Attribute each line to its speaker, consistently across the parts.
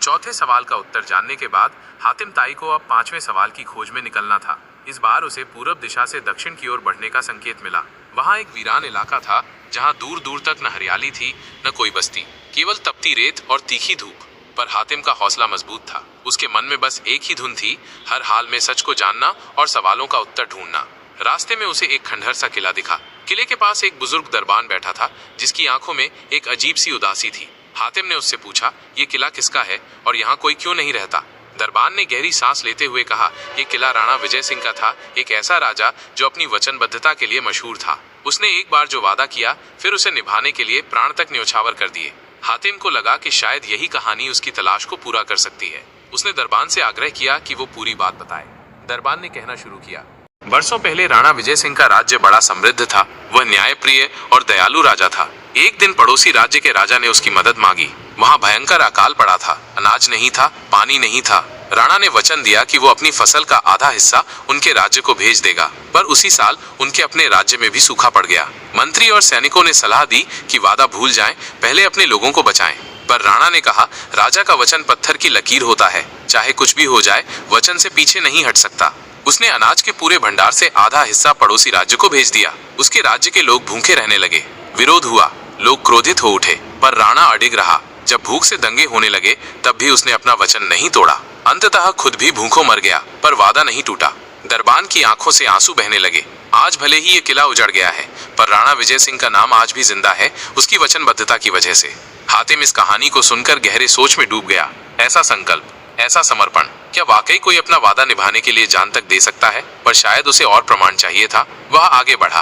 Speaker 1: चौथे सवाल का उत्तर जानने के बाद हातिम ताई को अब पांचवें सवाल की खोज में निकलना था। इस बार उसे पूरब दिशा से दक्षिण की ओर बढ़ने का संकेत मिला। वहाँ एक वीरान इलाका था जहाँ दूर दूर तक न हरियाली थी न कोई बस्ती, केवल तपती रेत और तीखी धूप। पर हातिम का हौसला मजबूत था। उसके मन में बस एक ही धुन थी, हर हाल में सच को जानना और सवालों का उत्तर ढूंढना। रास्ते में उसे एक खंडहर सा किला दिखा। किले के पास एक बुजुर्ग दरबान बैठा था जिसकी आंखों में एक अजीब सी उदासी थी। हातिम ने उससे पूछा, ये किला किसका है और यहाँ कोई क्यों नहीं रहता? दरबान ने गहरी सांस लेते हुए कहा, ये किला राणा विजय सिंह का था, एक ऐसा राजा जो अपनी वचनबद्धता के लिए मशहूर था। उसने एक बार जो वादा किया फिर उसे निभाने के लिए प्राण तक न्यौछावर कर दिए। हातिम को लगा कि शायद यही कहानी उसकी तलाश को पूरा कर सकती है। उसने दरबान से आग्रह किया कि वो पूरी बात बताए। दरबान ने कहना शुरू किया, वर्षों पहले राणा विजय सिंह का राज्य बड़ा समृद्ध था। वह न्यायप्रिय और दयालु राजा था। एक दिन पड़ोसी राज्य के राजा ने उसकी मदद मांगी। वहाँ भयंकर अकाल पड़ा था, अनाज नहीं था, पानी नहीं था। राणा ने वचन दिया कि वो अपनी फसल का आधा हिस्सा उनके राज्य को भेज देगा, पर उसी साल उनके अपने राज्य में भी सूखा पड़ गया। मंत्री और सैनिकों ने सलाह दी कि वादा भूल जाएं, पहले अपने लोगों को बचाएं। पर राणा ने कहा, राजा का वचन पत्थर की लकीर होता है, चाहे कुछ भी हो जाए वचन से पीछे नहीं हट सकता। उसने अनाज के पूरे भंडार से आधा हिस्सा पड़ोसी राज्य को भेज दिया। उसके राज्य के लोग भूखे रहने लगे। विरोध हुआ, लोग क्रोधित हो उठे, पर राणा अडिग रहा। जब भूख से दंगे होने लगे तब भी उसने अपना वचन नहीं तोड़ा। अंततः खुद भी भूखों मर गया, पर वादा नहीं टूटा। दरबान की आंखों से आंसू बहने लगे। आज भले ही ये किला उजड़ गया है, पर राणा विजय सिंह का नाम आज भी जिंदा है, उसकी वचनबद्धता की वजह से। हातिम इस कहानी को सुनकर गहरे सोच में डूब गया। ऐसा संकल्प, ऐसा समर्पण, क्या वाकई कोई अपना वादा निभाने के लिए जान तक दे सकता है? पर शायद उसे और प्रमाण चाहिए था। वह आगे बढ़ा।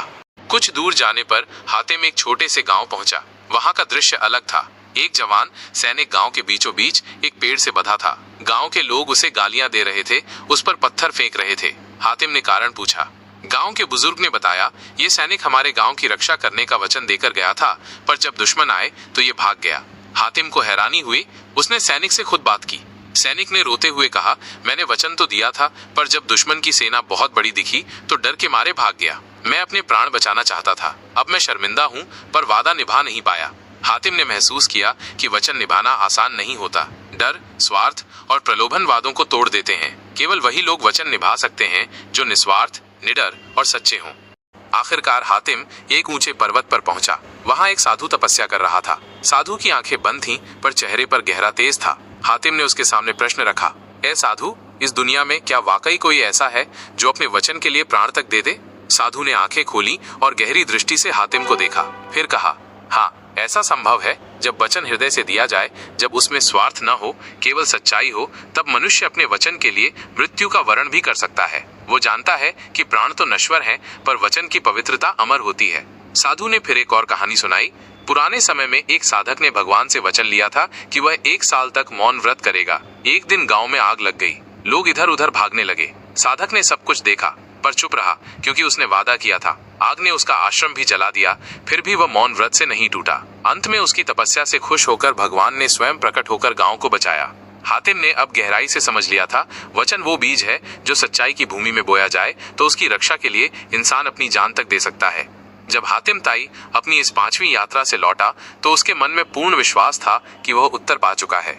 Speaker 1: कुछ दूर जाने पर हातिम एक छोटे से गांव पहुंचा। वहां का दृश्य अलग था। एक जवान सैनिक गांव के बीचों बीच एक पेड़ से बंधा था। गांव के लोग उसे गालियां दे रहे थे, उस पर पत्थर फेंक रहे थे। हातिम ने कारण पूछा। गांव के बुजुर्ग ने बताया, ये सैनिक हमारे गांव की रक्षा करने का वचन देकर गया था, पर जब दुश्मन आए तो ये भाग गया। हातिम को हैरानी हुई। उसने सैनिक से खुद बात की। सैनिक ने रोते हुए कहा, मैंने वचन तो दिया था, पर जब दुश्मन की सेना बहुत बड़ी दिखी तो डर के मारे भाग गया। मैं अपने प्राण बचाना चाहता था। अब मैं शर्मिंदा हूँ, पर वादा निभा नहीं पाया। हातिम ने महसूस किया कि वचन निभाना आसान नहीं होता। डर, स्वार्थ और प्रलोभन वादों को तोड़ देते हैं। केवल वही लोग वचन निभा सकते हैं जो निस्वार्थ, निडर और सच्चे हों। आखिरकार हातिम एक ऊंचे पर्वत पर पहुंचा। वहां एक साधु तपस्या कर रहा था। साधु की आंखें बंद थीं, पर चेहरे पर गहरा तेज था। हातिम ने उसके सामने प्रश्न रखा, ए साधु, इस दुनिया में क्या वाकई कोई ऐसा है जो अपने वचन के लिए प्राण तक दे दे? साधु ने आंखें खोली और गहरी दृष्टि से हातिम को देखा। फिर कहा, हाँ, ऐसा संभव है। जब वचन हृदय से दिया जाए, जब उसमें स्वार्थ न हो, केवल सच्चाई हो, तब मनुष्य अपने वचन के लिए मृत्यु का वरण भी कर सकता है। वो जानता है कि प्राण तो नश्वर है, पर वचन की पवित्रता अमर होती है। साधु ने फिर एक और कहानी सुनाई। पुराने समय में एक साधक ने भगवान से वचन लिया था कि वह 1 साल तक मौन व्रत करेगा। एक दिन गांव में आग लग गई। लोग इधर उधर भागने लगे। साधक ने सब कुछ देखा, पर चुप रहा, क्योंकि उसने वादा किया था। आग ने उसका आश्रम भी जला दिया, फिर भी वह मौन व्रत से नहीं टूटा। अंत में उसकी तपस्या से खुश होकर भगवान ने स्वयं प्रकट होकर गांव को बचाया। हातिम ने अब गहराई से समझ लिया था, वचन वो बीज है जो सच्चाई की भूमि में बोया जाए तो उसकी रक्षा के लिए इंसान अपनी जान तक दे सकता है। जब हातिम ताई अपनी इस 5वीं यात्रा से लौटा तो उसके मन में पूर्ण विश्वास था कि वह उत्तर पा चुका है।